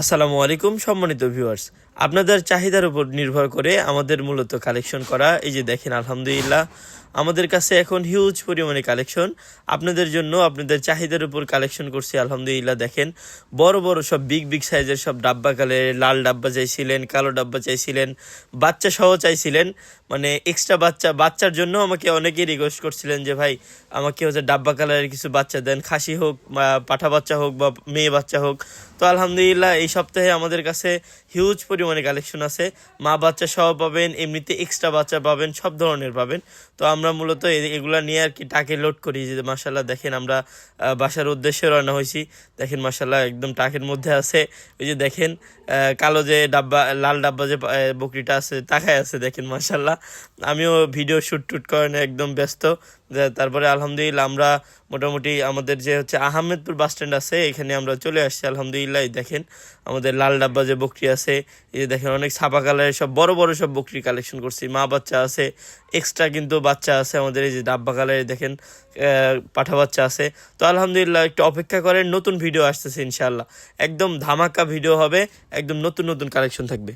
আসসালামু আলাইকুম সম্মানিত ভিউয়ার্স, আপনাদের চাহিদার উপর নির্ভর করে আমাদের মূলত কালেকশন করা। এই যে দেখেন, আলহামদুলিল্লাহ আমাদের কাছে এখন হিউজ পরিমাণে কালেকশন আপনাদের জন্য, আপনাদের চাহিদার উপর কালেকশন করছি। আলহামদুলিল্লাহ দেখেন, বড় বড় সব বিগ বিগ সাইজের সব ডাব্বা কালারের, লাল ডাব্বা চাইছিলেন, কালো ডাব্বা চাইছিলেন, বাচ্চা সহ চাইছিলেন, মানে এক্সট্রা বাচ্চার জন্য আমাকে অনেকেই রিকোয়েস্ট করছিলেন যে ভাই আমাকে হচ্ছে ডাব্বা কালারের কিছু বাচ্চা দেন, খাসি হোক বা পাঠা বাচ্চা হোক বা মেয়ে বাচ্চা হোক। তো আলহামদুলিল্লাহ এই সপ্তাহে আমাদের কাছে হিউজ পরিমাণে কালেকশন আছে। মা বাচ্চা সহ পাবেন, এমনিতে এক্সট্রা বাচ্চা পাবেন, সব ধরনের পাবেন। তো আমরা মূলত এগুলা নিয়ে আর কি টাকে লোড করি। যে মাসাল্লাহ দেখেন, আমরা বাসার উদ্দেশ্যে রওনা হয়েছি। দেখেন মাসাল্লাহ একদম টাকের মধ্যে আছে। ওই যে দেখেন কালো যে ডাব্বা, লাল ডাব্বা যে বকরিটা আছে তাকায় আছে, দেখেন মাসাল্লাহ। আমিও ভিডিও শ্যুট করেন একদম ব্যস্ত। তারপরে আলহামদুলিল্লাহ আমরা মোটামুটি আমাদের যে হচ্ছে আহমেদপুর বাস স্ট্যান্ড আছে, এখানে আমরা চলে আসছি আলহামদুলিল্লাহ। এই দেখেন আমাদের লাল ডাব্বা যে বকরি আছে, এই যে দেখেন অনেক ছাপা কালারের সব বড় বড় সব বকরি কালেকশন করছি। মা বাচ্চা আছে, এক্সট্রা কিন্তু বাচ্চা আছে আমাদের। এই যে ডাব্বা কালারে দেখেন পাঠা বাচ্চা আছে। তো আলহামদুলিল্লাহ একটু অপেক্ষা করেন, নতুন ভিডিও আসতেছে ইনশাআল্লাহ। একদম ধামাকা ভিডিও হবে, একদম নতুন নতুন কালেকশন থাকবে।